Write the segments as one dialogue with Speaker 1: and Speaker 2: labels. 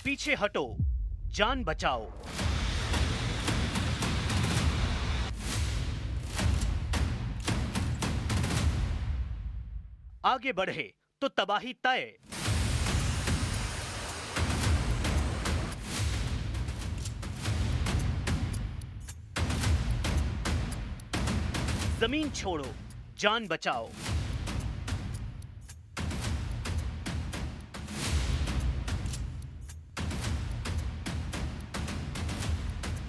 Speaker 1: पीछे हटो, जान बचाओ। आगे बढ़े तो तबाही तय। जमीन छोड़ो, जान बचाओ।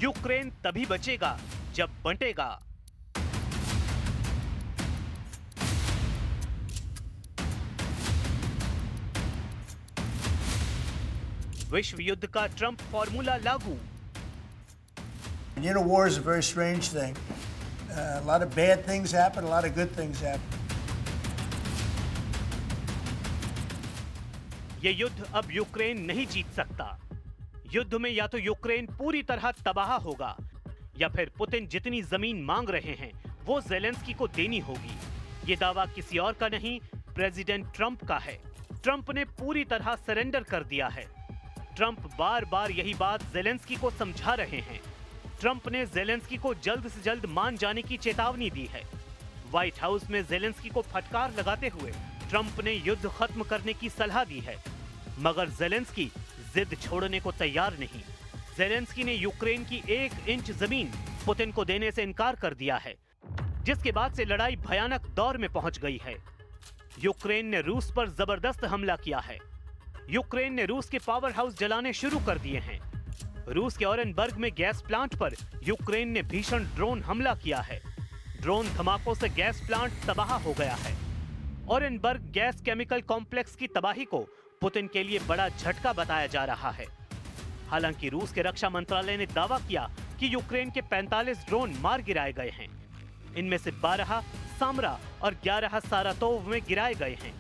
Speaker 1: यूक्रेन तभी बचेगा जब बंटेगा। विश्व युद्ध का ट्रंप फॉर्मूला लागू।
Speaker 2: You know, war is a very strange thing. A lot of bad things happen, a lot of good things happen.
Speaker 1: ये युद्ध अब यूक्रेन नहीं जीत सकता। युद्ध में या तो यूक्रेन पूरी तरह तबाह होगा या फिर पुतिन जितनी जमीन मांग रहे हैं वो ज़ेलेंस्की को देनी होगी। ये दावा किसी और का नहीं, प्रेसिडेंट ट्रंप का है। ट्रंप ने पूरी तरह सरेंडर कर दिया है। ट्रंप बार बार यही बात ज़ेलेंस्की को समझा रहे हैं। ट्रंप ने ज़ेलेंस्की को जल्द से जल्द मान जाने की चेतावनी दी है। व्हाइट हाउस में ज़ेलेंस्की को फटकार लगाते हुए ट्रंप ने युद्ध खत्म करने की सलाह दी है, मगर ज़ेलेंस्की जिद छोड़ने को तैयार नहीं। ज़ेलेंस्की ने यूक्रेन की 1 इंच जमीन पुतिन को देने से इनकार कर दिया है, जिसके बाद से लड़ाई भयानक दौर में पहुंच गई है। यूक्रेन ने रूस पर जबरदस्त हमला किया है। यूक्रेन ने रूस के पावर हाउस जलाने शुरू कर दिए हैं। रूस के ओरेनबर्ग में गैस प्लांट पर यूक्रेन ने भीषण ड्रोन हमला किया है। ड्रोन धमाकों से गैस प्लांट तबाह हो गया है। ओरेनबर्ग गैस केमिकल कॉम्प्लेक्स की तबाही को पुतिन के लिए बड़ा झटका बताया जा रहा है। हालांकि रूस के रक्षा मंत्रालय ने दावा किया कि यूक्रेन के 45 ड्रोन मार गिराए गए हैं। इनमें से 12 सामरा और 11 सारातोव में गिराए गए हैं।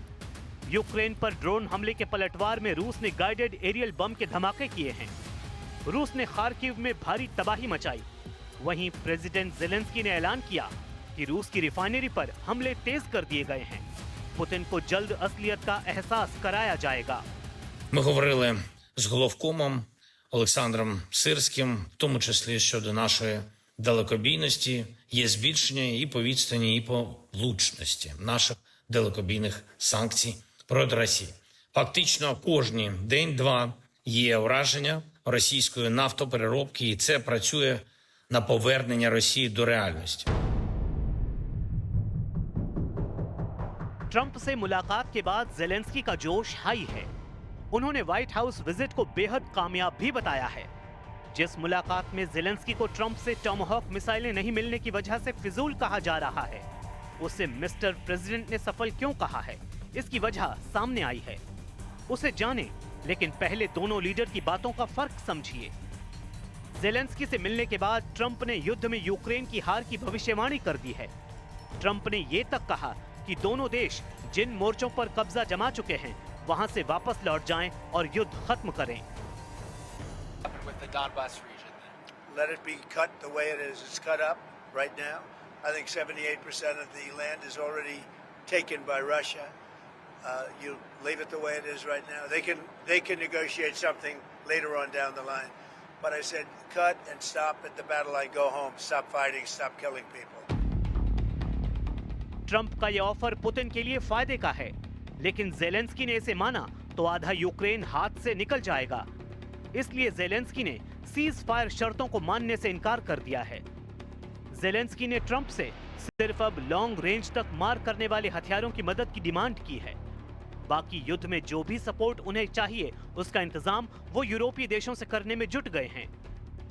Speaker 1: यूक्रेन पर ड्रोन हमले के पलटवार में रूस ने गाइडेड एरियल बम के धमाके किए हैं। रूस ने खार्किव में भारी तबाही मचाई। वहीं प्रेसिडेंट ज़ेलेंस्की ने ऐलान किया कि रूस की रिफाइनरी पर हमले तेज कर दिए गए हैं। पुतिन को जल्द असलियत का एहसास कराया जाएगा।
Speaker 3: Ми говорили з головкомом Олександром Сирським, в тому числі щодо нашої далекобійності, є збільшення і по відстані, і по влучності наших далекобійних санкцій проти Росії. Фактично кожні день-два є ураження російської нафтопереробки, і це працює на повернення Росії до реальності.
Speaker 1: ट्रंप से मुलाकात के बाद ज़ेलेंस्की का जोश हाई है। उन्होंने व्हाइट हाउस विजिट को बेहद कामयाब भी बताया है। जिस मुलाकात में ज़ेलेंस्की को ट्रंप से टॉमहॉक मिसाइलें नहीं मिलने की वजह से फिजूल कहा जा रहा है, उसे मिस्टर प्रेसिडेंट ने सफल क्यों कहा है, इसकी वजह सामने आई है। उसे जाने, लेकिन पहले दोनों लीडर की बातों का फर्क समझिए। ज़ेलेंस्की से मिलने के बाद ट्रंप ने युद्ध में यूक्रेन की हार की भविष्यवाणी कर दी है। ट्रंप ने ये तक कहा कि दोनों देश जिन मोर्चों पर कब्जा जमा चुके हैं वहां से वापस लौट जाएं और युद्ध खत्म करें।
Speaker 2: Let it be cut the way it is. It's cut up right now. I think 78% of the land is already taken by Russia. You leave it the way it is right now. They can negotiate something later on down the line. But I said cut and stop at the battle line. Go home. Stop fighting. Stop killing people.
Speaker 1: Trump का यह offer Putin के लिए फायदे का है, लेकिन Zelensky ने इसे माना तो आधा यूक्रेन हाथ से निकल जाएगा। इसलिए ज़ेलेंस्की ने सीज फायर शर्तों को मानने से इनकार कर दिया है। ज़ेलेंस्की ने ट्रंप से सिर्फ अब लॉन्ग रेंज तक मार करने वाले हथियारों की मदद की डिमांड की है। बाकी युद्ध में जो भी सपोर्ट उन्हें चाहिए उसका इंतजाम वो यूरोपीय देशों से करने में जुट गए हैं।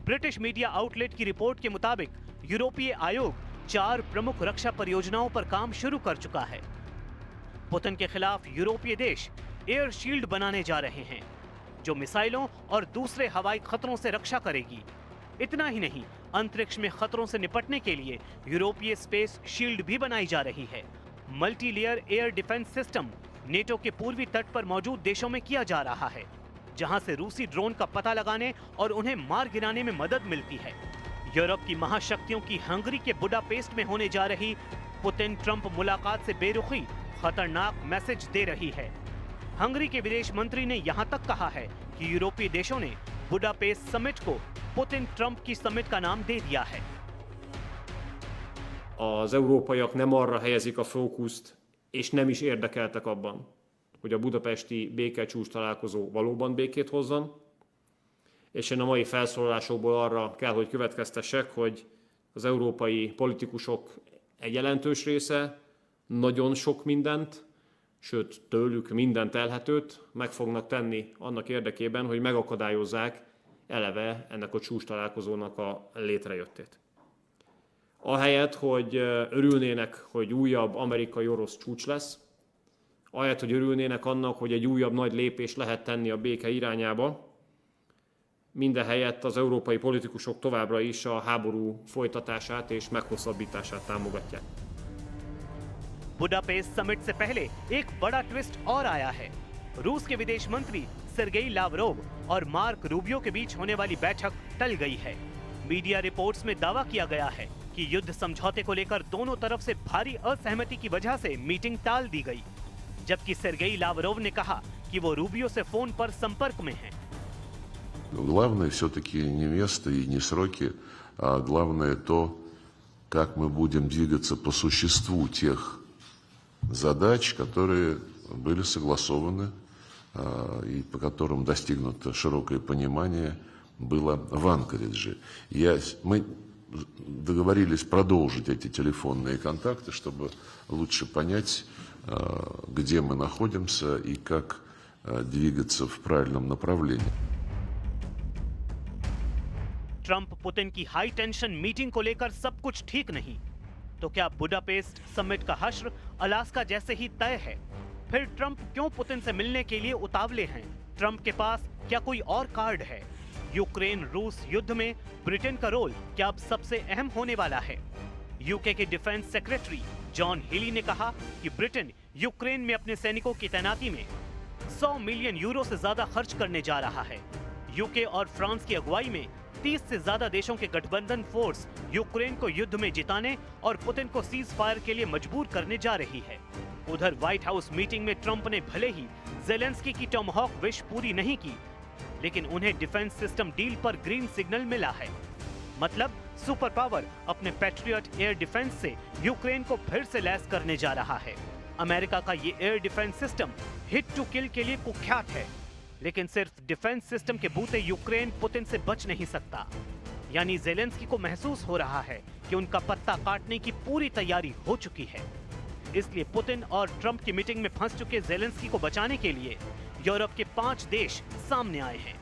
Speaker 1: ब्रिटिश मीडिया आउटलेट की रिपोर्ट के मुताबिक यूरोपीय आयोग 4 प्रमुख रक्षा परियोजनाओं पर काम शुरू कर चुका है। पुतिन के खिलाफ यूरोपीय देश एयर शील्ड बनाने जा रहे हैं, जो मिसाइलों और दूसरे हवाई खतरों से रक्षा करेगी। इतना ही नहीं, अंतरिक्ष में खतरों से निपटने के लिए यूरोपीय स्पेस शील्ड भी बनाई जा रही है। Multi layer air defence system NATO के पूर्वी तट पर मौजूद देशों में किया जा रहा है, जहां से रूसी ड्रोन का पता लगाने और उन्हें मार गिराने में मदद मिलती है। यूरोप की महाशक्तियों की हंगरी के बुडापेस्ट में होने जा रही पुतिन ट्रंप मुलाकात से बेरुखी खतरनाक मैसेज दे रही है। हंगरी के विदेश मंत्री ने यहां तक कहा है कि यूरोपीय देशों ने बुडापेस्ट समिट को पुतिन ट्रंप की समिट का नाम दे दिया है।
Speaker 4: Az európaiak nem arra helyezik a fókuszt, és nem is érdekeltek abban, hogy a budapesti békecsúcs találkozó valóban békét hozzon, és én a mai felszólalásokból arra kell, hogy következtessek, hogy az európai politikusok egy jelentős része nagyon sok mindent, sőt tőlük minden telhetőt meg fognak tenni annak érdekében, hogy megakadályozzák eleve ennek a csúcs találkozónak a létrejöttét. Ahelyett, hogy örülnének, hogy újabb amerikai-orosz csúcs lesz, ahelyett, hogy örülnének annak, hogy egy újabb nagy lépés lehet tenni a béke irányába, mindehelyett az európai politikusok továbbra is a háború folytatását és meghosszabbítását támogatják.
Speaker 1: Budapest summit से पहले एक बड़ा twist और आया है। रूस के विदेश मंत्री सर्गेई लावरोव और मार्क रूबियो के बीच होने वाली बैठक टल गई है। मीडिया रिपोर्ट्स में दावा किया गया है कि युद्ध समझौते को लेकर दोनों तरफ से भारी असहमति की वजह से मीटिंग टाल दी गई, जबकि सर्गेई लावरोव ने कहा कि वो रूबियो से फोन पर संपर्क में हैं।
Speaker 5: Главное все-таки не место и не сроки, а главное то, как мы будем двигаться по существу тех задач, которые были согласованы и по которым достигнуто широкое понимание было в Анкоридже. Мы договорились продолжить эти телефонные контакты, чтобы лучше понять, где мы находимся и как двигаться в правильном направлении.
Speaker 1: ट्रंप पुतिन की हाई टेंशन मीटिंग को लेकर सब कुछ ठीक नहीं, तो क्या बुडापेस्ट समिट का हश्र अलास्का जैसे ही तय है? फिर ट्रंप क्यों पुतिन से मिलने के लिए उतावले हैं? ट्रंप के पास क्या कोई और कार्ड है? यूक्रेन रूस युद्ध में ब्रिटेन का रोल क्या अब सबसे अहम होने वाला है? यूके के डिफेंस सेक्रेटरी जॉन हेली ने कहा कि ब्रिटेन यूक्रेन में अपने सैनिकों की तैनाती में 100 मिलियन यूरो से ज्यादा खर्च करने जा रहा है। यूके और फ्रांस की अगुवाई में 30 से ज्यादा देशों के गठबंधन फोर्स यूक्रेन को युद्ध में जिताने और पुतिन को सीज फायर के लिए मजबूर करने जा रही है। उधर व्हाइट हाउस मीटिंग में ट्रंप ने भले ही जेलेंस्की की टॉमहॉक विश पूरी नहीं की, लेकिन उन्हें डिफेंस सिस्टम डील पर ग्रीन सिग्नल मिला है। मतलब सुपर पावर अपने पैट्रियट एयर डिफेंस से यूक्रेन को फिर से लैस करने जा रहा है। अमेरिका का ये air defence system hit to kill के लिए कुख्यात है, लेकिन सिर्फ डिफेंस सिस्टम के बूते यूक्रेन पुतिन से बच नहीं सकता। यानी जेलेंस्की को महसूस हो रहा है कि उनका पत्ता काटने की पूरी तैयारी हो चुकी है। इसलिए पुतिन और ट्रंप की मीटिंग में फंस चुके जेलेंस्की को बचाने के लिए यूरोप के 5 देश सामने आए हैं।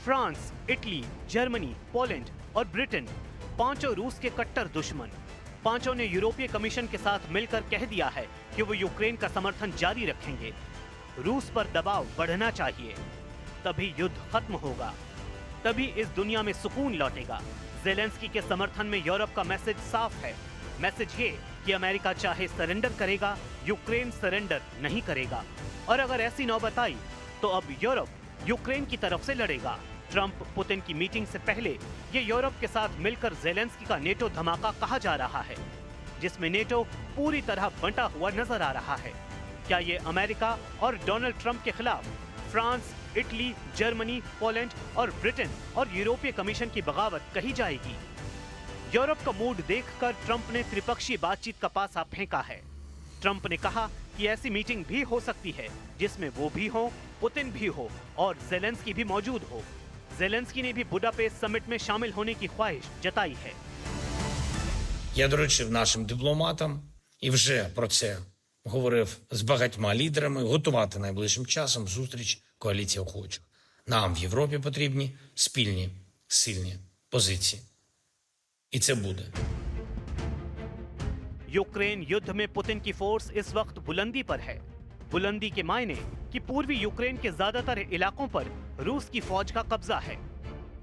Speaker 1: फ्रांस, इटली, जर्मनी, पोलैंड और ब्रिटेन, पांचों रूस के कट्टर दुश्मन। पांचों ने यूरोपीय कमीशन के साथ मिलकर कह दिया है कि वो यूक्रेन का समर्थन जारी रखेंगे। रूस पर दबाव बढ़ना चाहिए, तभी युद्ध खत्म होगा, तभी इस दुनिया में सुकून लौटेगा। जेलेंस्की के समर्थन में यूरोप का मैसेज साफ है। मैसेज ये कि अमेरिका चाहे सरेंडर करेगा, यूक्रेन सरेंडर नहीं करेगा। और अगर ऐसी नौबत आई तो अब यूरोप यूक्रेन की तरफ से लड़ेगा। ट्रंप पुतिन की मीटिंग से पहले ये यूरोप के साथ मिलकर जेलेंस्की का नेटो धमाका कहा जा रहा है, जिसमें नेटो पूरी तरह बंटा हुआ नजर आ रहा है। क्या ये अमेरिका और डोनाल्ड ट्रंप के खिलाफ फ्रांस, इटली, जर्मनी, पोलैंड और ब्रिटेन और यूरोपीय कमीशन की बगावत कही जाएगी? यूरोप का मूड देखकर ट्रंप ने त्रिपक्षीय बातचीत का पासा फेंका है। ट्रंप ने कहा कि ऐसी मीटिंग भी हो सकती है जिसमें वो भी हो, पुतिन भी हो और जेलेंस्की भी मौजूद हो। जेलेंस्की ने भी बुडापेस्ट समिट में शामिल होने की ख्वाहिश जताई है।
Speaker 3: Я доручив нашим дипломатам і вже про це говорив з багатьма лідерами готувати найближчим часом зустріч коаліції охочих. Нам в Європі потрібні спільні, сильні позиції. І це буде.
Speaker 1: यूक्रेन युद्ध में पुतिन की फोर्स इस वक्त बुलंदी पर है। बुलंदी के मायने कि पूर्वी यूक्रेन के ज्यादातर इलाकों पर रूस की फौज का कब्जा है।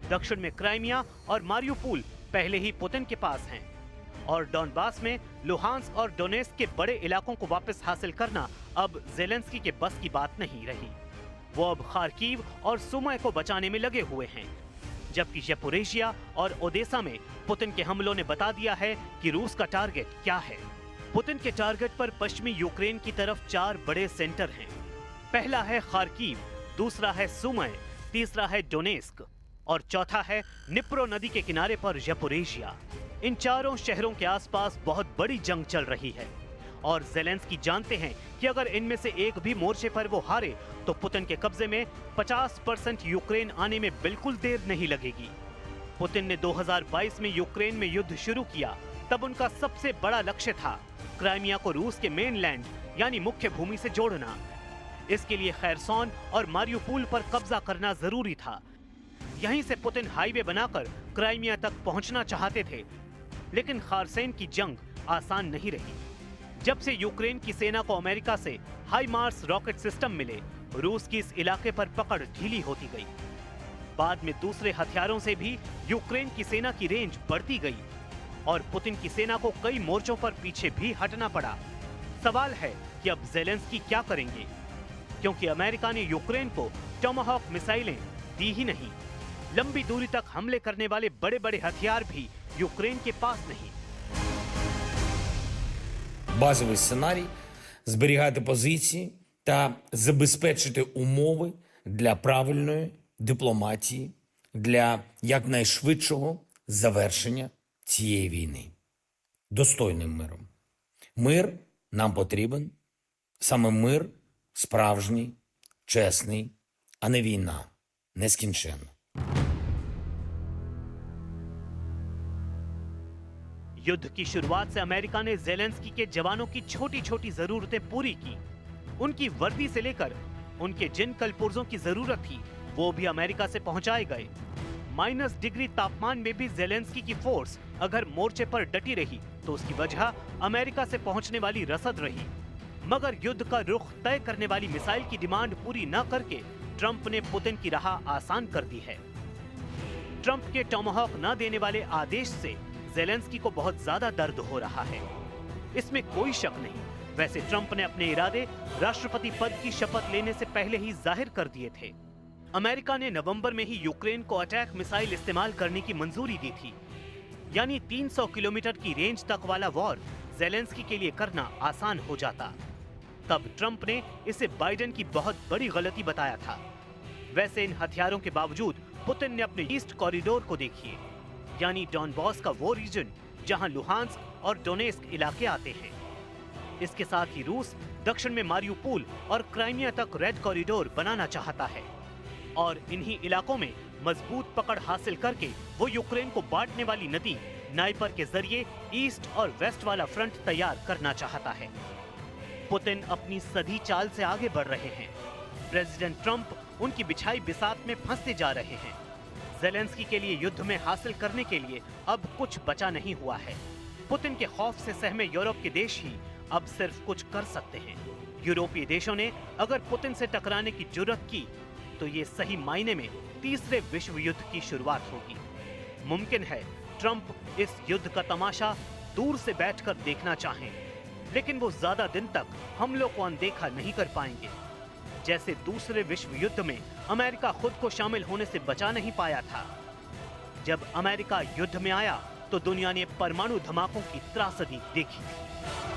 Speaker 1: दक्षिण में क्राइमिया और मारियुपोल पहले ही पुतिन के पास हैं, और डॉनबास में लुहांस्क और डोनेस्क के बड़े इलाकों को वापस हासिल करना अब जेलेंस्की के बस की बात नहीं रही। वो अब खार्किव और सुमय को बचाने में लगे हुए हैं, जबकि ज़पोरिज़िया और ओडेसा में पुतिन के हमलों ने बता दिया है कि रूस का टारगेट क्या है। पुतिन के टारगेट पर पश्चिमी यूक्रेन की तरफ 4 बड़े सेंटर हैं। पहला है खार्किव, दूसरा है सुमय, तीसरा है डोनेस्क और चौथा है निप्रो नदी के किनारे पर ज़पोरिज़िया। इन चारों शहरों के आसपास बहुत बड़ी जंग चल रही है और ज़ेलेंस्की जानते हैं कि अगर इनमें से एक भी मोर्चे पर वो हारे तो पुतिन के कब्जे में 50% यूक्रेन आने में बिल्कुल देर नहीं लगेगी। पुतिन ने 2022 में यूक्रेन में युद्ध शुरू किया, तब उनका सबसे बड़ा लक्ष्य था क्राइमिया को रूस के मेनलैंड यानी मुख्य भूमि से जोड़ना। इसके लिए खैरसोन और मारियुपोल पर कब्जा करना जरूरी था। यहीं से पुतिन हाईवे बनाकर क्राइमिया तक पहुंचना चाहते थे, लेकिन खारसेन की जंग आसान नहीं रही। जब से यूक्रेन की सेना को अमेरिका से हाईमार्स रॉकेट सिस्टम मिले, रूस की इस इलाके पर पकड़ ढीली होती गई। बाद में दूसरे हथियारों से भी यूक्रेन की सेना की रेंज बढ़ती गई और पुतिन की सेना को कई मोर्चों पर पीछे भी हटना पड़ा। सवाल है कि अब ज़ेलेंस्की क्या करेंगे, क्योंकि अमेरिका ने यूक्रेन को टोमाहॉक मिसाइलें दी ही नहीं, लंबी दूरी तक हमले करने वाले बड़े बड़े हथियार भी यूक्रेन के पास नहीं।
Speaker 3: Базовий сценарій – зберігати позиції та забезпечити умови для правильної дипломатії, для якнайшвидшого завершення цієї війни. Достойним миром. Мир нам потрібен. Саме мир справжній, чесний, а не війна нескінченна.
Speaker 1: युद्ध की शुरुआत से अमेरिका ने ज़ेलेंस्की के जवानों की छोटी छोटी जरूरतें पूरी की। उनकी वर्दी से लेकर उनके जिन कलपुर्जों की जरूरत थी वो भी अमेरिका से पहुंचाए गए। -डिग्री तापमान में भी ज़ेलेंस्की की फोर्स अगर मोर्चे पर डटी रही तो उसकी वजह अमेरिका से पहुंचने वाली रसद रही। मगर युद्ध का रुख तय करने वाली मिसाइल की डिमांड पूरी न करके ट्रंप ने पुतिन की राह आसान कर दी है। ट्रंप के टोमाहॉक न देने वाले आदेश से ज़ेलेंस्की को बहुत ज्यादा दर्द हो रहा है, इसमें कोई शक नहीं। वैसे ट्रंप ने अपने इरादे राष्ट्रपति पद की शपथ लेने से पहले ही जाहिर कर दिए थे। अमेरिका ने नवंबर में ही यूक्रेन को अटैक मिसाइल इस्तेमाल करने की मंजूरी दी थी, यानी 300 किलोमीटर की रेंज तक वाला वॉर ज़ेलेंस्की के लिए करना आसान हो जाता। तब ट्रंप ने इसे बाइडेन की बहुत बड़ी गलती बताया था। वैसे इन हथियारों के बावजूद पुतिन ने अपने ईस्ट कॉरिडोर को देखिए, यानी डॉनबॉस का वो रीजन जहां लुहांस्क और डोनेस्क इलाके आते हैं। इसके साथ ही रूस दक्षिण में मारियुपोल और क्राइमिया तक रेड कॉरिडोर बनाना चाहता है और इन्हीं इलाकों में मजबूत पकड़ हासिल करके वो यूक्रेन को बांटने वाली नदी नाइपर के जरिए ईस्ट और वेस्ट वाला फ्रंट तैयार करना चाहता है। पुतिन अपनी सधी चाल से आगे बढ़ रहे हैं। प्रेसिडेंट ट्रंप उनकी बिछाई बिसात में फंसते जा रहे हैं। ज़ेलेंस्की के लिए युद्ध में हासिल करने के लिए अब कुछ बचा नहीं हुआ है। पुतिन के खौफ से सहमे यूरोप के देश ही अब सिर्फ कुछ कर सकते हैं। यूरोपीय देशों ने अगर पुतिन से टकराने की जुर्रत की तो ये सही मायने में तीसरे विश्व युद्ध की शुरुआत होगी। मुमकिन है ट्रंप इस युद्ध का तमाशा दूर से बैठकर देखना चाहें, लेकिन वो ज्यादा दिन तक हमलों को अनदेखा नहीं कर पाएंगे। जैसे दूसरे विश्व युद्ध में अमेरिका खुद को शामिल होने से बचा नहीं पाया था। जब अमेरिका युद्ध में आया तो दुनिया ने परमाणु धमाकों की त्रासदी देखी थी।